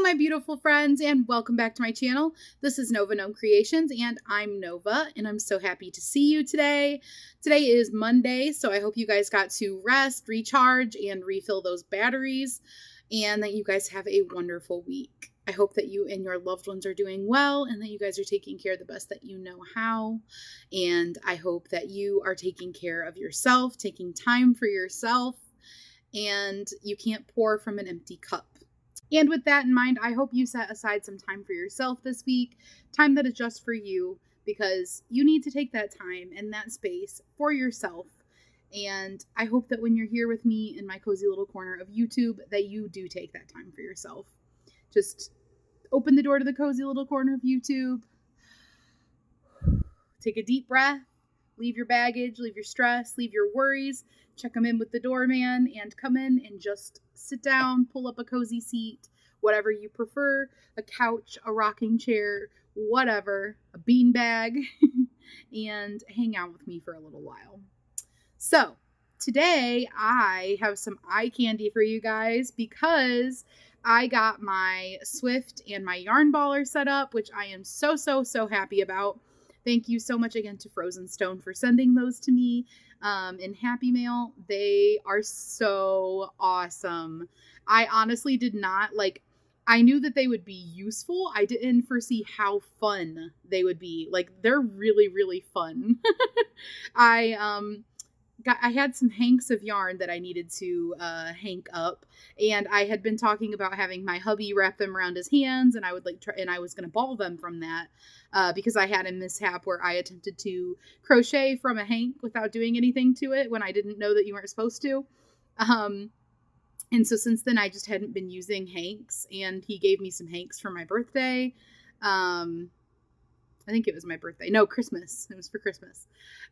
my beautiful friends, and welcome back to my channel. This is Nova Gnome Creations, and I'm Nova, and I'm so happy to see you today. Today is Monday, so I hope you guys got to rest, recharge, and refill those batteries, and that you guys have a wonderful week. I hope that you and your loved ones are doing well, and that you guys are taking care the best that you know how, and I hope that you are taking care of yourself, taking time for yourself, and you can't pour from an empty cup. And with that in mind, I hope you set aside some time for yourself this week, time that is just for you, because you need to take that time and that space for yourself. And I hope that when you're here with me in my cozy little corner of YouTube, that you do take that time for yourself. Just open the door to the cozy little corner of YouTube. Take a deep breath. Leave your baggage, leave your stress, leave your worries. Check them in with the doorman and come in and just sit down, pull up a cozy seat, whatever you prefer, a couch, a rocking chair, whatever, a beanbag, and hang out with me for a little while. So today I have some eye candy for you guys because I got my Swift and my yarn baller set up, which I am so happy about. Thank you so much again to Frozen Stone for sending those to me in Happy Mail. They are so awesome. I honestly did not, I knew that they would be useful. I didn't foresee how fun they would be. They're really fun. I had some hanks of yarn that I needed to hank up, and I had been talking about having my hubby wrap them around his hands, and I would and I was going to ball them from that because I had a mishap where I attempted to crochet from a hank without doing anything to it when I didn't know that you weren't supposed to. And so since then I just hadn't been using hanks, and he gave me some hanks for my birthday. I think it was my birthday. No, Christmas. It was for Christmas.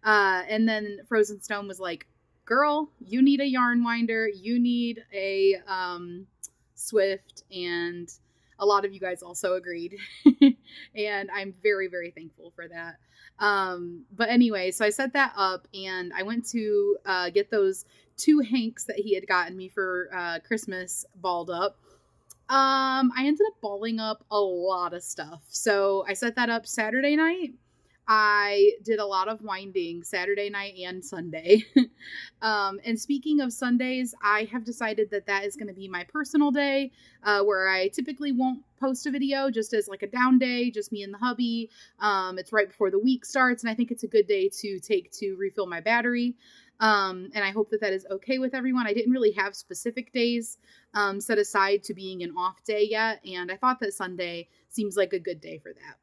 And then Frozen Stone was like, girl, you need a yarn winder. You need a Swift. And a lot of you guys also agreed. And I'm very thankful for that. But anyway, so I set that up, and I went to get those 2 hanks that he had gotten me for Christmas balled up. I ended up balling up a lot of stuff. So I set that up Saturday night. I did a lot of winding Saturday night and Sunday. And speaking of Sundays, I have decided that that is going to be my personal day, where I typically won't post a video, just as like a down day, just me and the hubby. It's right before the week starts, and I think it's a good day to take to refill my battery. And I hope that that is okay with everyone. I didn't really have specific days set aside to being an off day yet, and I thought that Sunday seems like a good day for that.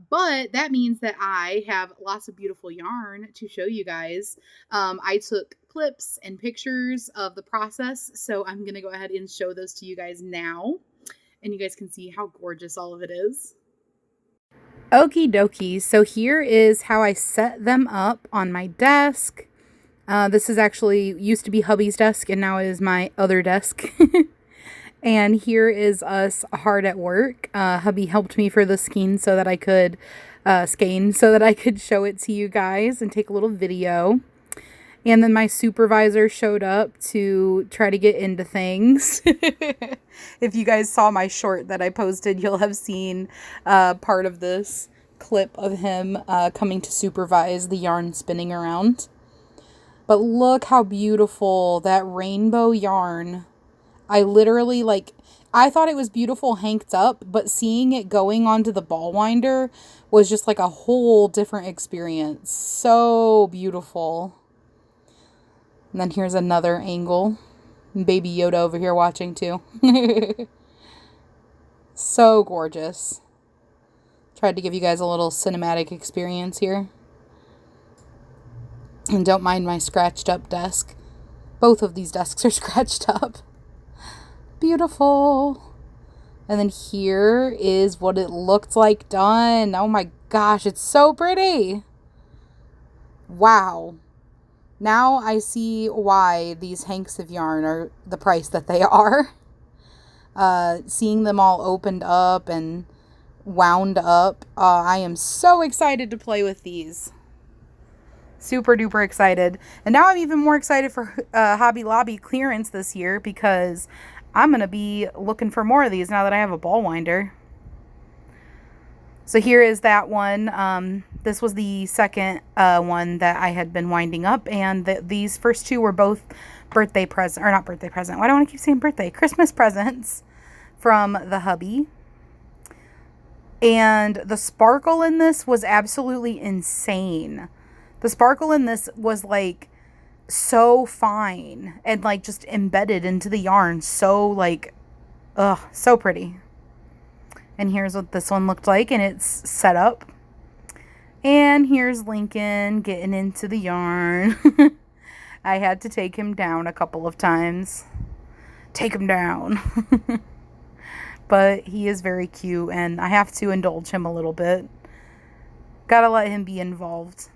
But that means that I have lots of beautiful yarn to show you guys. I took clips and pictures of the process, so I'm going to go ahead and show those to you guys now, and you guys can see how gorgeous all of it is. Okie dokie, so here is how I set them up on my desk. This is actually used to be hubby's desk, and now it is my other desk. And here is us hard at work. Hubby helped me for the skein so that I could show it to you guys and take a little video. And then my supervisor showed up to try to get into things. If you guys saw my short that I posted, you'll have seen part of this clip of him coming to supervise the yarn spinning around. But look how beautiful that rainbow yarn. I literally, I thought it was beautiful hanked up, but seeing it going onto the ball winder was just like a whole different experience. So beautiful. And then here's another angle. Baby Yoda over here watching too. So gorgeous. Tried to give you guys a little cinematic experience here. And don't mind my scratched up desk. Both of these desks are scratched up. Beautiful. And then here is what it looked like done. Oh my gosh, it's so pretty. Wow. Now I see why these hanks of yarn are the price that they are. Seeing them all opened up and wound up, I am so excited to play with these. Super duper excited. And now I'm even more excited for Hobby Lobby clearance this year because I'm going to be looking for more of these now that I have a ball winder. So here is that one. This was the second one that I had been winding up, and these first two were both birthday present, or not birthday present. Why do I want to keep saying birthday? Christmas presents from the hubby. And the sparkle in this was absolutely insane. The sparkle in this was like so fine and like just embedded into the yarn. So like, so pretty. And here's what this one looked like, and it's set up. And here's Lincoln getting into the yarn. I had to take him down a couple of times. Take him down. But he is very cute, and I have to indulge him a little bit. Gotta let him be involved.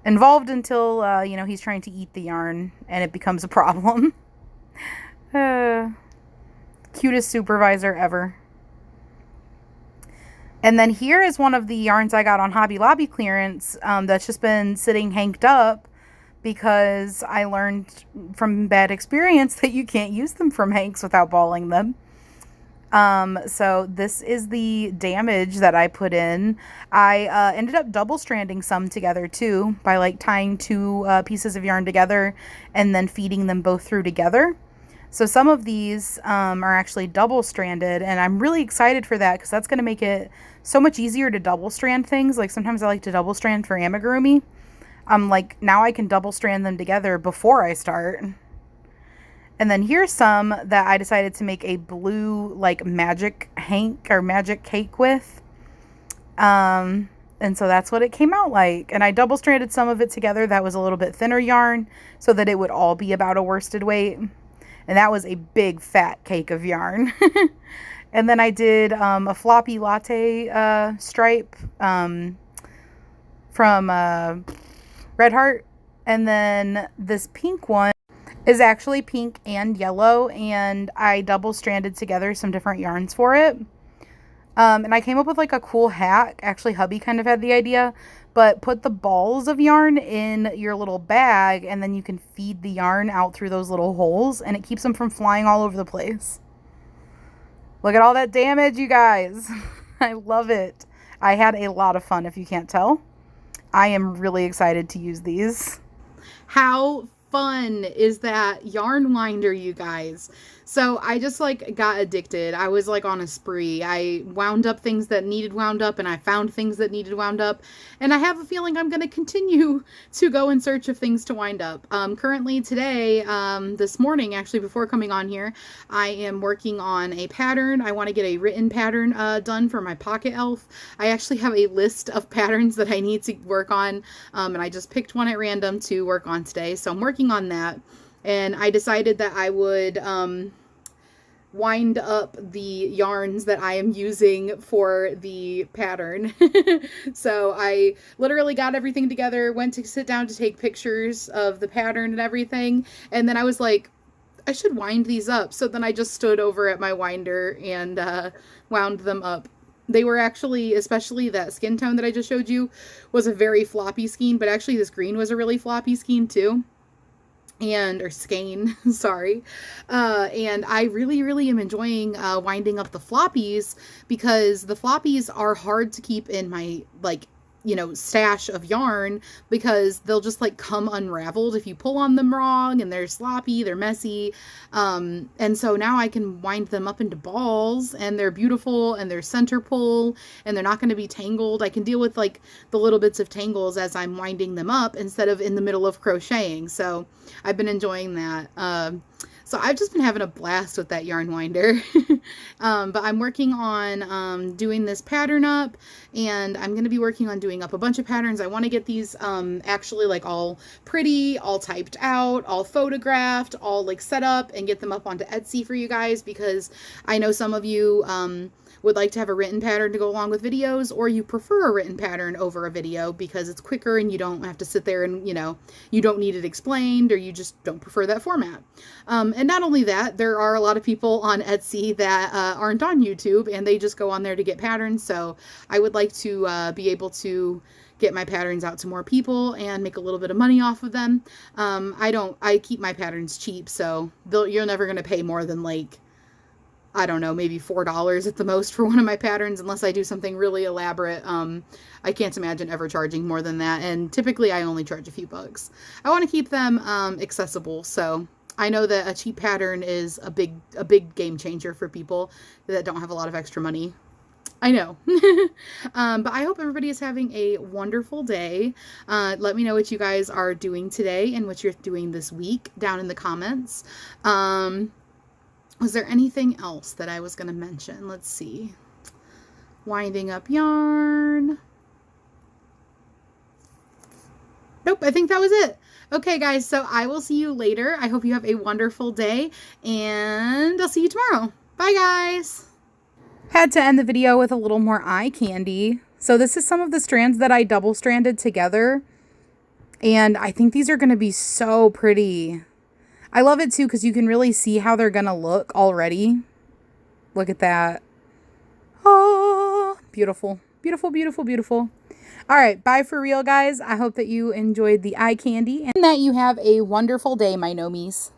Involved until, he's trying to eat the yarn, and it becomes a problem. Cutest supervisor ever. And then here is one of the yarns I got on Hobby Lobby clearance that's just been sitting hanked up because I learned from bad experience that you can't use them from hanks without balling them. So this is the damage that I put in. I ended up double stranding some together too by like tying two pieces of yarn together and then feeding them both through together. So some of these are actually double stranded, and I'm really excited for that because that's going to make it so much easier to double strand things. Like sometimes I like to double strand for amigurumi. Like now I can double strand them together before I start. And then here's some that I decided to make a blue like magic hank or magic cake with. And so that's what it came out like. And I double stranded some of it together that was a little bit thinner yarn so that it would all be about a worsted weight. And that was a big fat cake of yarn. And then I did a floppy latte stripe from Red Heart. And then this pink one is actually pink and yellow. And I double stranded together some different yarns for it. And I came up with like a cool hack. Actually, hubby kind of had the idea. But put the balls of yarn in your little bag, and then you can feed the yarn out through those little holes, and it keeps them from flying all over the place. Look at all that damage, you guys. I love it. I had a lot of fun, if you can't tell. I am really excited to use these. How fun is that yarn winder, you guys? So I just like got addicted. I was like on a spree. I wound up things that needed wound up, and I found things that needed wound up, and I have a feeling I'm going to continue to go in search of things to wind up. Currently today, this morning, actually before coming on here, I am working on a pattern. I want to get a written pattern done for my pocket elf. I actually have a list of patterns that I need to work on, and I just picked one at random to work on today. So I'm working on that. And I decided that I would wind up the yarns that I am using for the pattern. So I literally got everything together, went to sit down to take pictures of the pattern and everything. And then I was like, I should wind these up. So then I just stood over at my winder and wound them up. They were actually, especially that skin tone that I just showed you, was a very floppy skein, but actually this green was a really floppy skein too. Or skein, sorry. And I really am enjoying winding up the floppies, because the floppies are hard to keep in my, like, stash of yarn, because they'll just like come unraveled if you pull on them wrong, and they're sloppy, they're messy. And so now I can wind them up into balls, and they're beautiful, and they're center pull, and they're not going to be tangled. I can deal with like the little bits of tangles as I'm winding them up instead of in the middle of crocheting. So I've been enjoying that. So I've just been having a blast with that yarn winder. But I'm working on doing this pattern up, and I'm going to be working on doing up a bunch of patterns. I want to get these actually like all pretty, all typed out, all photographed, all like set up, and get them up onto Etsy for you guys, because I know some of you would like to have a written pattern to go along with videos, or you prefer a written pattern over a video because it's quicker and you don't have to sit there and, you don't need it explained, or you just don't prefer that format. And not only that, there are a lot of people on Etsy that aren't on YouTube, and they just go on there to get patterns. So I would like to be able to get my patterns out to more people and make a little bit of money off of them. I keep my patterns cheap, so you're never going to pay more than like, I don't know, maybe $4 at the most for one of my patterns, unless I do something really elaborate. I can't imagine ever charging more than that, and typically I only charge a few bucks. I want to keep them accessible, so I know that a cheap pattern is a big game changer for people that don't have a lot of extra money. I know. But I hope everybody is having a wonderful day. Let me know what you guys are doing today and what you're doing this week down in the comments. Was there anything else that I was going to mention? Let's see. Winding up yarn. Nope, I think that was it. Okay, guys, so I will see you later. I hope you have a wonderful day, and I'll see you tomorrow. Bye, guys. Had to end the video with a little more eye candy. So this is some of the strands that I double stranded together, and I think these are going to be so pretty. I love it too because you can really see how they're going to look already. Look at that. Oh, beautiful. Beautiful, beautiful, beautiful. All right, bye for real, guys. I hope that you enjoyed the eye candy and that you have a wonderful day, my gnomies.